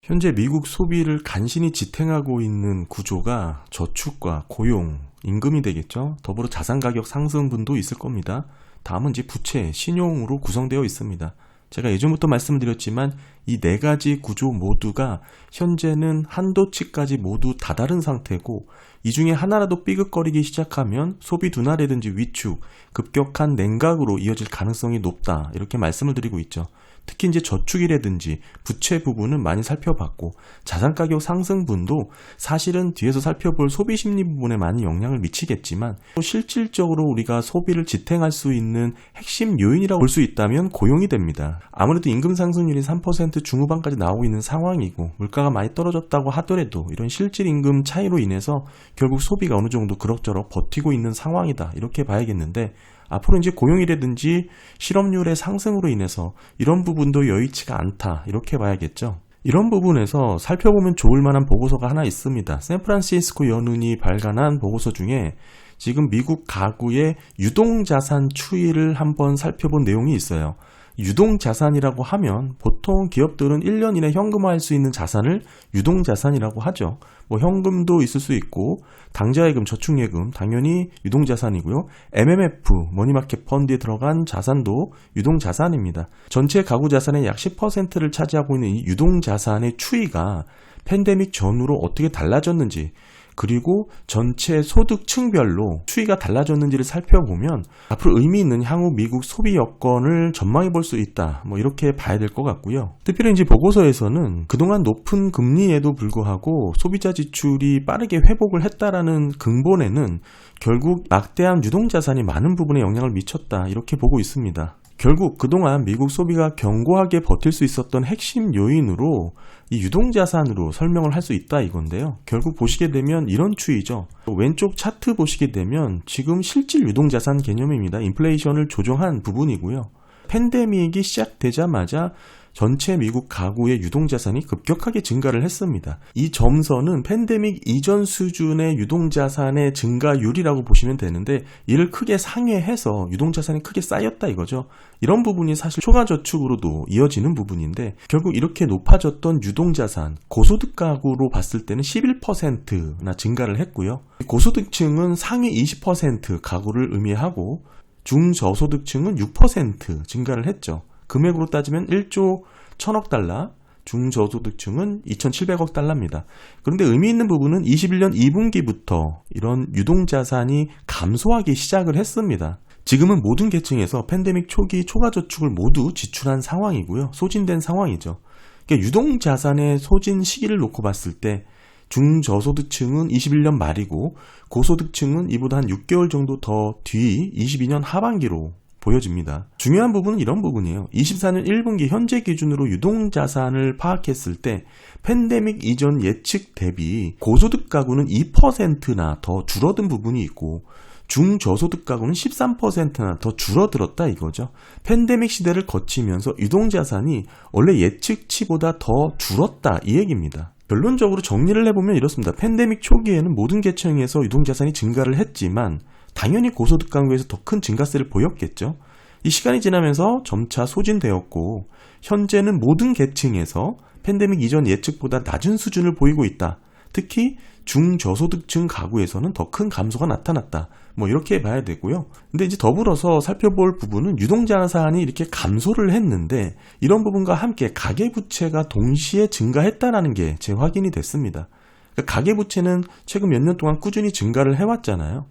현재 미국 소비를 간신히 지탱하고 있는 구조가 저축과 고용, 임금이 되겠죠. 더불어 자산 가격 상승분도 있을 겁니다. 다음은 이제 부채, 신용으로 구성되어 있습니다. 제가 예전부터 말씀드렸지만 이 네 가지 구조 모두가 현재는 한도치까지 모두 다다른 상태고, 이 중에 하나라도 삐걱거리기 시작하면 소비 둔화라든지 위축, 급격한 냉각으로 이어질 가능성이 높다, 이렇게 말씀을 드리고 있죠. 특히 이제 저축이라든지 부채 부분은 많이 살펴봤고, 자산 가격 상승분도 사실은 뒤에서 살펴볼 소비 심리 부분에 많이 영향을 미치겠지만, 또 실질적으로 우리가 소비를 지탱할 수 있는 핵심 요인이라고 볼 수 있다면 고용이 됩니다. 아무래도 임금 상승률이 3% 중후반까지 나오고 있는 상황이고, 물가가 많이 떨어졌다고 하더라도 이런 실질 임금 차이로 인해서 결국 소비가 어느 정도 그럭저럭 버티고 있는 상황이다, 이렇게 봐야겠는데, 앞으로 이제 고용이라든지 실업률의 상승으로 인해서 이런 부분도 여의치가 않다, 이렇게 봐야겠죠. 이런 부분에서 살펴보면 좋을 만한 보고서가 하나 있습니다. 샌프란시스코 연운이 발간한 보고서 중에 지금 미국 가구의 유동자산 추이를 한번 살펴본 내용이 있어요. 유동자산이라고 하면 보통 기업들은 1년 이내 현금화할 수 있는 자산을 유동자산이라고 하죠. 뭐 현금도 있을 수 있고, 당좌예금, 저축예금 당연히 유동자산이고요. MMF, 머니마켓 펀드에 들어간 자산도 유동자산입니다. 전체 가구 자산의 약 10%를 차지하고 있는 이 유동자산의 추이가 팬데믹 전후로 어떻게 달라졌는지, 그리고 전체 소득층별로 추이가 달라졌는지를 살펴보면 앞으로 의미 있는 향후 미국 소비 여건을 전망해 볼 수 있다, 뭐 이렇게 봐야 될 것 같고요. 특별히 이제 보고서에서는 그동안 높은 금리에도 불구하고 소비자 지출이 빠르게 회복을 했다라는 근본에는 결국 막대한 유동자산이 많은 부분에 영향을 미쳤다, 이렇게 보고 있습니다. 결국 그동안 미국 소비가 견고하게 버틸 수 있었던 핵심 요인으로 이 유동자산으로 설명을 할 수 있다, 이건데요. 결국 보시게 되면 이런 추이죠. 왼쪽 차트 보시게 되면 지금 실질 유동자산 개념입니다. 인플레이션을 조정한 부분이고요. 팬데믹이 시작되자마자 전체 미국 가구의 유동자산이 급격하게 증가를 했습니다. 이 점선은 팬데믹 이전 수준의 유동자산의 증가율이라고 보시면 되는데, 이를 크게 상회해서 유동자산이 크게 쌓였다, 이거죠. 이런 부분이 사실 초과저축으로도 이어지는 부분인데, 결국 이렇게 높아졌던 유동자산, 고소득 가구로 봤을 때는 11%나 증가를 했고요. 고소득층은 상위 20% 가구를 의미하고, 중저소득층은 6% 증가를 했죠. 금액으로 따지면 1조 1000억 달러, 중저소득층은 2700억 달러입니다. 그런데 의미 있는 부분은 21년 2분기부터 이런 유동자산이 감소하기 시작을 했습니다. 지금은 모든 계층에서 팬데믹 초기 초과저축을 모두 지출한 상황이고요. 소진된 상황이죠. 그러니까 유동자산의 소진 시기를 놓고 봤을 때 중저소득층은 21년 말이고, 고소득층은 이보다 한 6개월 정도 더 뒤 22년 하반기로 보여집니다. 중요한 부분은 이런 부분이에요. 24년 1분기 현재 기준으로 유동자산을 파악했을 때 팬데믹 이전 예측 대비 고소득 가구는 2%나 더 줄어든 부분이 있고, 중저소득 가구는 13%나 더 줄어들었다, 이거죠. 팬데믹 시대를 거치면서 유동자산이 원래 예측치보다 더 줄었다, 이 얘기입니다. 결론적으로 정리를 해보면 이렇습니다. 팬데믹 초기에는 모든 계층에서 유동자산이 증가를 했지만 당연히 고소득 가구에서 더 큰 증가세를 보였겠죠. 이 시간이 지나면서 점차 소진되었고, 현재는 모든 계층에서 팬데믹 이전 예측보다 낮은 수준을 보이고 있다. 특히 중저소득층 가구에서는 더 큰 감소가 나타났다, 뭐 이렇게 봐야 되고요. 근데 이제 더불어서 살펴볼 부분은 유동자산이 이렇게 감소를 했는데, 이런 부분과 함께 가계부채가 동시에 증가했다는 게 재확인이 됐습니다. 그러니까 가계부채는 최근 몇 년 동안 꾸준히 증가를 해왔잖아요.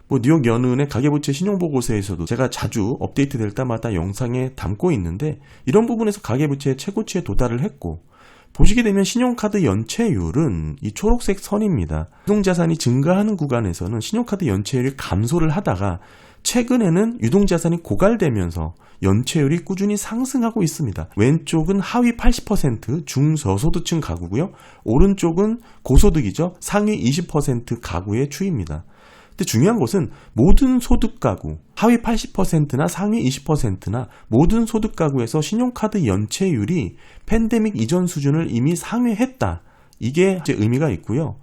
뭐 뉴욕 연은의 가계부채 신용보고서에서도 제가 자주 업데이트 될 때마다 영상에 담고 있는데, 이런 부분에서 가계부채의 최고치에 도달을 했고, 보시게 되면 신용카드 연체율은 이 초록색 선입니다. 유동자산이 증가하는 구간에서는 신용카드 연체율이 감소를 하다가 최근에는 유동자산이 고갈되면서 연체율이 꾸준히 상승하고 있습니다. 왼쪽은 하위 80% 중저소득층 가구고요. 오른쪽은 고소득이죠. 상위 20% 가구의 추이입니다. 근데 중요한 것은 모든 소득 가구, 하위 80%나 상위 20%나 모든 소득 가구에서 신용카드 연체율이 팬데믹 이전 수준을 이미 상회했다, 이게 이제 의미가 있고요.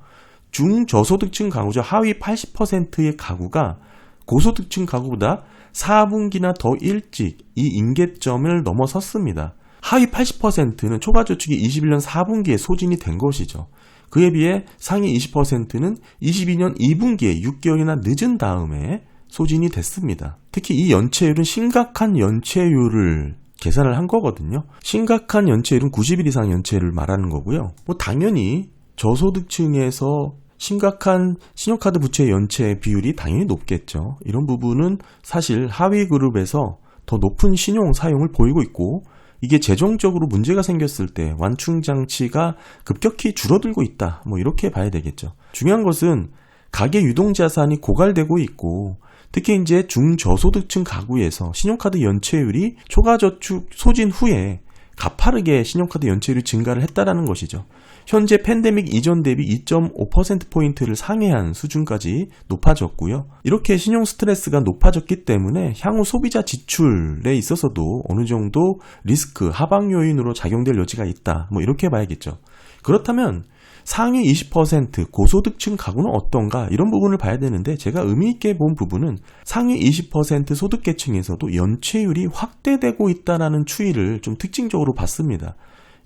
중저소득층 가구죠. 하위 80%의 가구가 고소득층 가구보다 4분기나 더 일찍 이 임계점을 넘어섰습니다. 하위 80%는 초과저축이 21년 4분기에 소진이 된 것이죠. 그에 비해 상위 20%는 22년 2분기에 6개월이나 늦은 다음에 소진이 됐습니다. 특히 이 연체율은 심각한 연체율을 계산을 한 거거든요. 심각한 연체율은 90일 이상 연체율을 말하는 거고요. 당연히 저소득층에서 심각한 신용카드 부채 연체 비율이 당연히 높겠죠. 이런 부분은 사실 하위 그룹에서 더 높은 신용 사용을 보이고 있고, 이게 재정적으로 문제가 생겼을 때 완충 장치가 급격히 줄어들고 있다. 이렇게 봐야 되겠죠. 중요한 것은 가계 유동자산이 고갈되고 있고, 특히 이제 중저소득층 가구에서 신용카드 연체율이 초과저축 소진 후에 가파르게 신용카드 연체율이 증가를 했다라는 것이죠. 현재 팬데믹 이전 대비 2.5%포인트를 상회한 수준까지 높아졌고요. 이렇게 신용 스트레스가 높아졌기 때문에 향후 소비자 지출에 있어서도 어느 정도 리스크, 하방 요인으로 작용될 여지가 있다. 이렇게 봐야겠죠. 그렇다면 상위 20% 고소득층 가구는 어떤가, 이런 부분을 봐야 되는데, 제가 의미 있게 본 부분은 상위 20% 소득계층에서도 연체율이 확대되고 있다는 추이를 좀 특징적으로 봤습니다.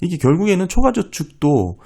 이게 결국에는 초과저축도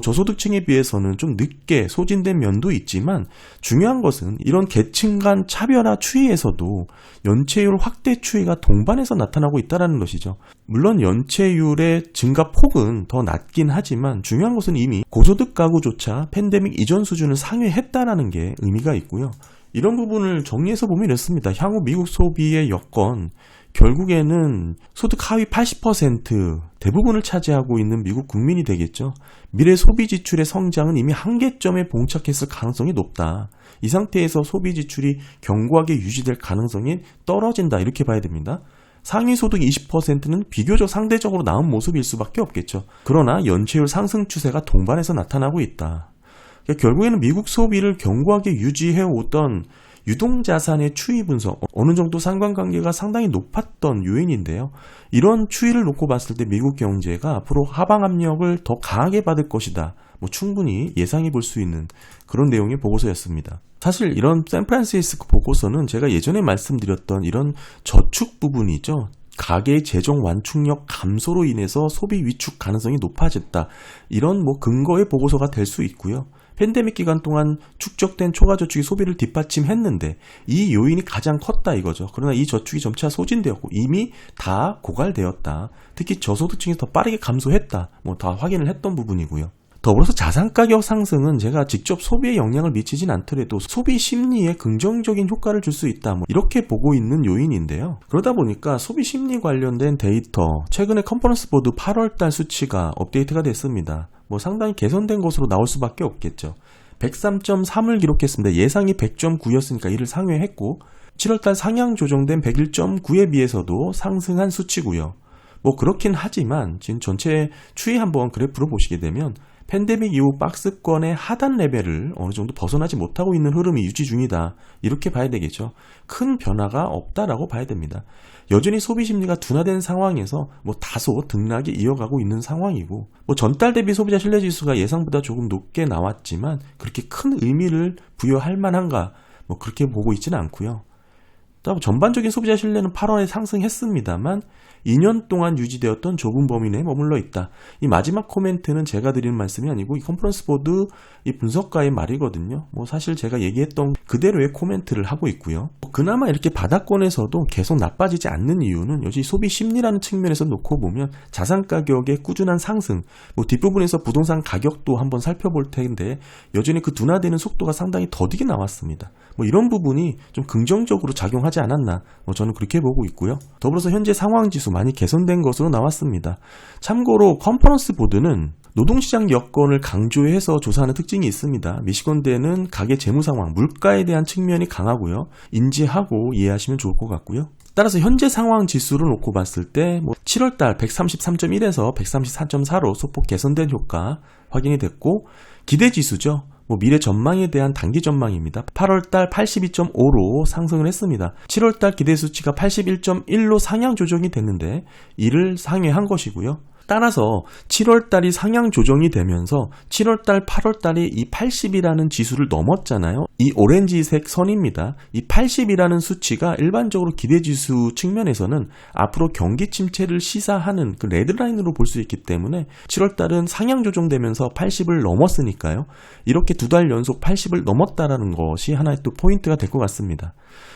저소득층에 비해서는 좀 늦게 소진된 면도 있지만, 중요한 것은 이런 계층 간 차별화 추이에서도 연체율 확대 추이가 동반해서 나타나고 있다는 것이죠. 물론 연체율의 증가 폭은 더 낮긴 하지만 중요한 것은 이미 고소득 가구조차 팬데믹 이전 수준을 상회했다는 게 의미가 있고요. 이런 부분을 정리해서 보면 이렇습니다. 향후 미국 소비의 여건, 결국에는 소득 하위 80% 대부분을 차지하고 있는 미국 국민이 되겠죠. 미래 소비 지출의 성장은 이미 한계점에 봉착했을 가능성이 높다. 이 상태에서 소비 지출이 견고하게 유지될 가능성이 떨어진다. 이렇게 봐야 됩니다. 상위 소득 20%는 비교적 상대적으로 나은 모습일 수밖에 없겠죠. 그러나 연체율 상승 추세가 동반해서 나타나고 있다. 그러니까 결국에는 미국 소비를 견고하게 유지해오던 유동자산의 추이 분석, 어느 정도 상관관계가 상당히 높았던 요인인데요. 이런 추이를 놓고 봤을 때 미국 경제가 앞으로 하방 압력을 더 강하게 받을 것이다. 충분히 예상해 볼 수 있는 그런 내용의 보고서였습니다. 사실 이런 샌프란시스코 보고서는 제가 예전에 말씀드렸던 이런 저축 부분이죠. 가계의 재정 완충력 감소로 인해서 소비 위축 가능성이 높아졌다. 이런 근거의 보고서가 될 수 있고요. 팬데믹 기간 동안 축적된 초과저축이 소비를 뒷받침했는데 이 요인이 가장 컸다 이거죠. 그러나 이 저축이 점차 소진되었고 이미 다 고갈되었다. 특히 저소득층이 더 빠르게 감소했다. 다 확인을 했던 부분이고요. 더불어서 자산가격 상승은 제가 직접 소비에 영향을 미치진 않더라도 소비 심리에 긍정적인 효과를 줄 수 있다. 이렇게 보고 있는 요인인데요. 그러다 보니까 소비 심리 관련된 데이터, 최근에 컨퍼런스 보드 8월달 수치가 업데이트가 됐습니다. 상당히 개선된 것으로 나올 수밖에 없겠죠. 103.3을 기록했습니다. 예상이 100.9였으니까 이를 상회했고 7월달 상향 조정된 101.9에 비해서도 상승한 수치고요. 그렇긴 하지만 지금 전체 추이 한번 그래프로 보시게 되면 팬데믹 이후 박스권의 하단 레벨을 어느 정도 벗어나지 못하고 있는 흐름이 유지 중이다. 이렇게 봐야 되겠죠. 큰 변화가 없다라고 봐야 됩니다. 여전히 소비 심리가 둔화된 상황에서 다소 등락이 이어가고 있는 상황이고, 전달 대비 소비자 신뢰지수가 예상보다 조금 높게 나왔지만 그렇게 큰 의미를 부여할 만한가, 그렇게 보고 있지는 않고요. 전반적인 소비자 신뢰는 8월에 상승했습니다만 2년 동안 유지되었던 좁은 범위 내에 머물러 있다. 이 마지막 코멘트는 제가 드리는 말씀이 아니고 이 컨퍼런스 보드 이 분석가의 말이거든요. 사실 제가 얘기했던 그대로의 코멘트를 하고 있고요. 그나마 이렇게 바닥권에서도 계속 나빠지지 않는 이유는 여전히 소비 심리라는 측면에서 놓고 보면 자산 가격의 꾸준한 상승, 뒷부분에서 부동산 가격도 한번 살펴볼 텐데 여전히 그 둔화되는 속도가 상당히 더디게 나왔습니다. 이런 부분이 좀 긍정적으로 작용하지 않았나, 저는 그렇게 보고 있고요. 더불어서 현재 상황지수 많이 개선된 것으로 나왔습니다. 참고로 컨퍼런스 보드는 노동시장 여건을 강조해서 조사하는 특징이 있습니다. 미시건대는 가계 재무 상황, 물가에 대한 측면이 강하고요. 인지하고 이해하시면 좋을 것 같고요. 따라서 현재 상황 지수를 놓고 봤을 때 7월달 133.1에서 134.4로 소폭 개선된 효과 확인이 됐고, 기대지수죠. 미래 전망에 대한 단기 전망입니다. 8월달 82.5로 상승을 했습니다. 7월달 기대 수치가 81.1로 상향 조정이 됐는데 이를 상회한 것이고요. 따라서 7월달이 상향 조정이 되면서 7월달, 8월달이 이 80이라는 지수를 넘었잖아요. 이 오렌지색 선입니다. 이 80이라는 수치가 일반적으로 기대지수 측면에서는 앞으로 경기 침체를 시사하는 그 레드라인으로 볼 수 있기 때문에 7월달은 상향 조정되면서 80을 넘었으니까요. 이렇게 두 달 연속 80을 넘었다라는 것이 하나의 또 포인트가 될 것 같습니다.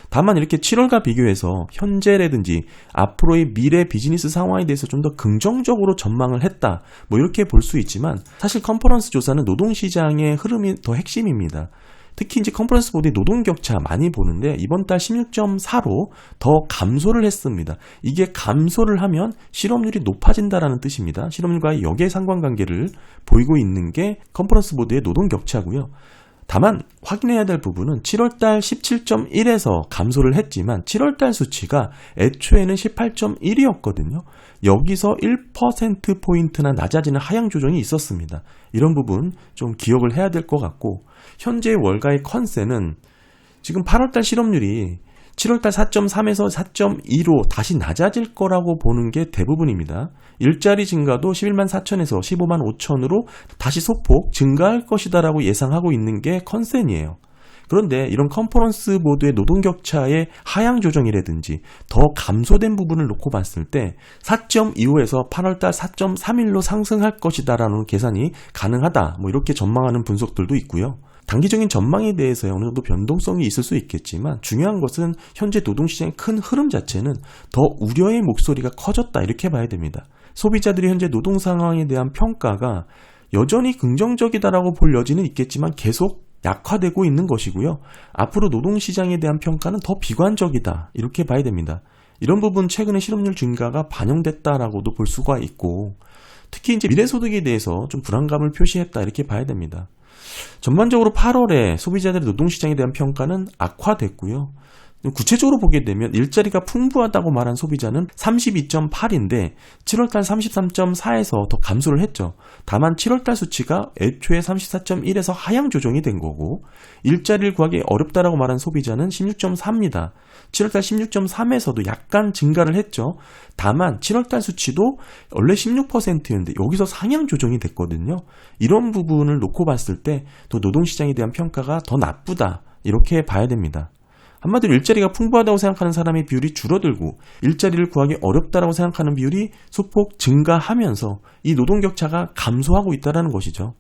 다만 이렇게 7월과 비교해서 현재라든지 앞으로의 미래 비즈니스 상황에 대해서 좀 더 긍정적으로 전망을 했다. 이렇게 볼 수 있지만 사실 컨퍼런스 조사는 노동시장의 흐름이 더 핵심입니다. 특히 이제 컨퍼런스 보드의 노동 격차 많이 보는데 이번 달 16.4로 더 감소를 했습니다. 이게 감소를 하면 실업률이 높아진다라는 뜻입니다. 실업률과의 역의 상관관계를 보이고 있는 게 컨퍼런스 보드의 노동 격차고요. 다만 확인해야 될 부분은 7월달 17.1에서 감소를 했지만 7월달 수치가 애초에는 18.1이었거든요. 여기서 1%포인트나 낮아지는 하향 조정이 있었습니다. 이런 부분 좀 기억을 해야 될 것 같고 현재 월가의 컨센은 지금 8월달 실업률이 7월달 4.3에서 4.2로 다시 낮아질 거라고 보는 게 대부분입니다. 일자리 증가도 11만 4천에서 15만 5천으로 다시 소폭 증가할 것이다라고 예상하고 있는 게 컨센이에요. 그런데 이런 컨퍼런스 보드의 노동 격차의 하향 조정이라든지 더 감소된 부분을 놓고 봤을 때 4.25에서 8월달 4.31로 상승할 것이다라는 계산이 가능하다. 이렇게 전망하는 분석들도 있고요. 단기적인 전망에 대해서 어느 정도 변동성이 있을 수 있겠지만 중요한 것은 현재 노동시장의 큰 흐름 자체는 더 우려의 목소리가 커졌다 이렇게 봐야 됩니다. 소비자들이 현재 노동 상황에 대한 평가가 여전히 긍정적이다라고 볼 여지는 있겠지만 계속 약화되고 있는 것이고요. 앞으로 노동시장에 대한 평가는 더 비관적이다 이렇게 봐야 됩니다. 이런 부분 최근에 실업률 증가가 반영됐다라고도 볼 수가 있고 특히 이제 미래소득에 대해서 좀 불안감을 표시했다 이렇게 봐야 됩니다. 전반적으로 8월에 소비자들의 노동시장에 대한 평가는 악화됐고요. 구체적으로 보게 되면 일자리가 풍부하다고 말한 소비자는 32.8인데 7월달 33.4에서 더 감소를 했죠. 다만 7월달 수치가 애초에 34.1에서 하향 조정이 된 거고 일자리를 구하기 어렵다라고 말한 소비자는 16.4입니다. 7월달 16.3에서도 약간 증가를 했죠. 다만 7월달 수치도 원래 16%였는데 여기서 상향 조정이 됐거든요. 이런 부분을 놓고 봤을 때 또 노동시장에 대한 평가가 더 나쁘다 이렇게 봐야 됩니다. 한마디로 일자리가 풍부하다고 생각하는 사람의 비율이 줄어들고 일자리를 구하기 어렵다고 생각하는 비율이 소폭 증가하면서 이 노동격차가 감소하고 있다는 것이죠.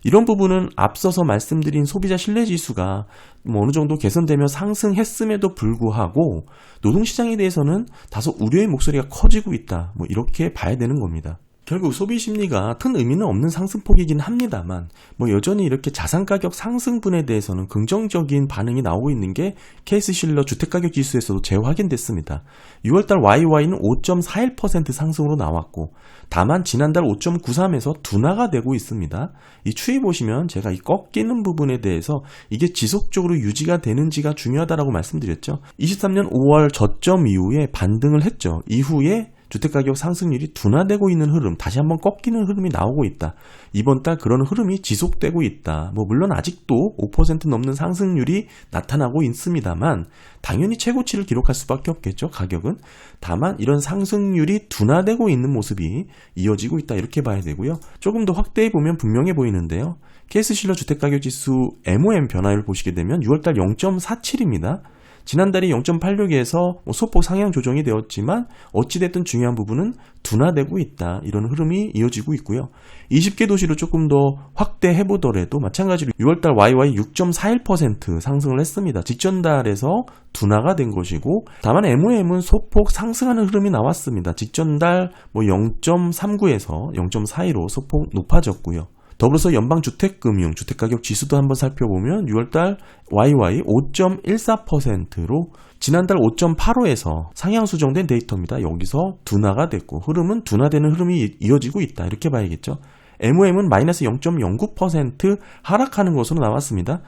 이런 부분은 앞서서 말씀드린 소비자 신뢰지수가 어느 정도 개선되며 상승했음에도 불구하고 노동시장에 대해서는 다소 우려의 목소리가 커지고 있다. 이렇게 봐야 되는 겁니다. 결국 소비 심리가 큰 의미는 없는 상승폭이긴 합니다만 여전히 이렇게 자산가격 상승분에 대해서는 긍정적인 반응이 나오고 있는 게 케이스실러 주택가격 지수에서도 재확인됐습니다. 6월달 YY는 5.41% 상승으로 나왔고 다만 지난달 5.93에서 둔화가 되고 있습니다. 이 추이 보시면 제가 이 꺾이는 부분에 대해서 이게 지속적으로 유지가 되는지가 중요하다라고 말씀드렸죠. 23년 5월 저점 이후에 반등을 했죠. 이후에 주택가격 상승률이 둔화되고 있는 흐름, 다시 한번 꺾이는 흐름이 나오고 있다. 이번 달 그런 흐름이 지속되고 있다. 물론 아직도 5% 넘는 상승률이 나타나고 있습니다만 당연히 최고치를 기록할 수밖에 없겠죠. 가격은. 다만 이런 상승률이 둔화되고 있는 모습이 이어지고 있다. 이렇게 봐야 되고요. 조금 더 확대해 보면 분명해 보이는데요. 케이스실러 주택가격지수 MOM 변화율 보시게 되면 6월달 0.47입니다. 지난달이 0.86에서 소폭 상향 조정이 되었지만 어찌됐든 중요한 부분은 둔화되고 있다. 이런 흐름이 이어지고 있고요. 20개 도시로 조금 더 확대해보더라도 마찬가지로 6월달 YY 6.41% 상승을 했습니다. 직전달에서 둔화가 된 것이고 다만 MOM은 소폭 상승하는 흐름이 나왔습니다. 직전달 0.39에서 0.42로 소폭 높아졌고요. 더불어서 연방주택금융, 주택가격 지수도 한번 살펴보면 6월달 YY 5.14%로 지난달 5.85에서 상향 수정된 데이터입니다. 여기서 둔화가 됐고 흐름은 둔화되는 흐름이 이어지고 있다. 이렇게 봐야겠죠. MOM은 마이너스 0.09% 하락하는 것으로 나왔습니다.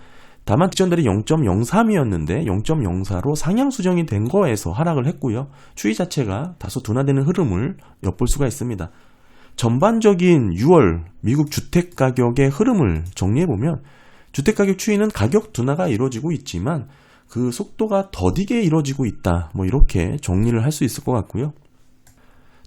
다만 직전달이 0.03이었는데 0.04로 상향 수정이 된 거에서 하락을 했고요. 추이 자체가 다소 둔화되는 흐름을 엿볼 수가 있습니다. 전반적인 6월 미국 주택가격의 흐름을 정리해보면 주택가격 추이는 가격 둔화가 이루어지고 있지만 그 속도가 더디게 이루어지고 있다. 뭐 이렇게 정리를 할 수 있을 것 같고요.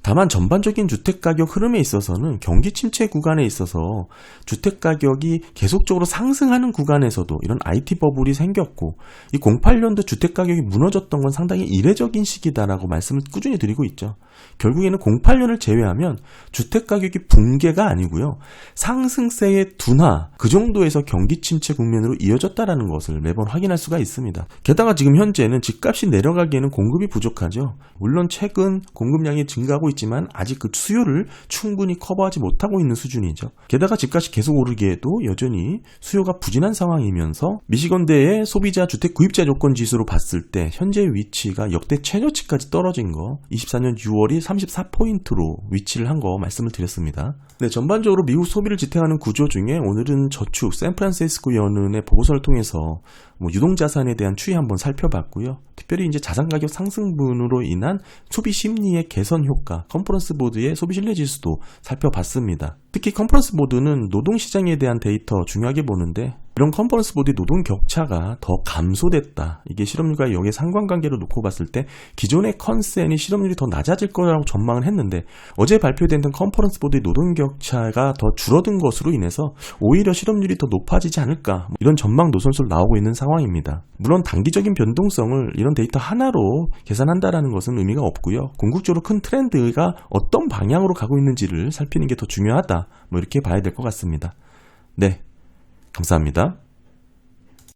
다만 전반적인 주택가격 흐름에 있어서는 경기 침체 구간에 있어서 주택가격이 계속적으로 상승하는 구간에서도 이런 IT 버블이 생겼고 이 08년도 주택가격이 무너졌던 건 상당히 이례적인 시기다라고 말씀을 꾸준히 드리고 있죠. 결국에는 08년을 제외하면 주택가격이 붕괴가 아니고요. 상승세의 둔화 그 정도에서 경기 침체 국면으로 이어졌다라는 것을 매번 확인할 수가 있습니다. 게다가 지금 현재는 집값이 내려가기에는 공급이 부족하죠. 물론 최근 공급량이 증가하고 있지만 아직 그 수요를 충분히 커버하지 못하고 있는 수준이죠. 게다가 집값이 계속 오르기에도 여전히 수요가 부진한 상황이면서 미시건대의 소비자 주택 구입자 조건 지수로 봤을 때 현재 위치가 역대 최저치까지 떨어진 거 24년 6월이 34포인트로 위치를 한 거 말씀을 드렸습니다. 네, 전반적으로 미국 소비를 지탱하는 구조 중에 오늘은 저축 샌프란시스코 연은의 보고서를 통해서 유동자산에 대한 추이 한번 살펴봤고요. 특별히 이제 자산 가격 상승분으로 인한 소비 심리의 개선 효과, 컨퍼런스 보드의 소비 신뢰 지수도 살펴봤습니다. 특히 컨퍼런스 보드는 노동시장에 대한 데이터 중요하게 보는데 이런 컨퍼런스 보드의 노동 격차가 더 감소됐다. 이게 실업률과 역의 상관관계로 놓고 봤을 때 기존의 컨센이 실업률이 더 낮아질 거라고 전망을 했는데 어제 발표된 컨퍼런스 보드의 노동 격차가 더 줄어든 것으로 인해서 오히려 실업률이 더 높아지지 않을까 이런 전망 노선수로 나오고 있는 상황입니다. 물론 단기적인 변동성을 이런 데이터 하나로 계산한다는 것은 의미가 없고요. 궁극적으로 큰 트렌드가 어떤 방향으로 가고 있는지를 살피는 게 더 중요하다. 이렇게 봐야 될 것 같습니다. 네, 감사합니다.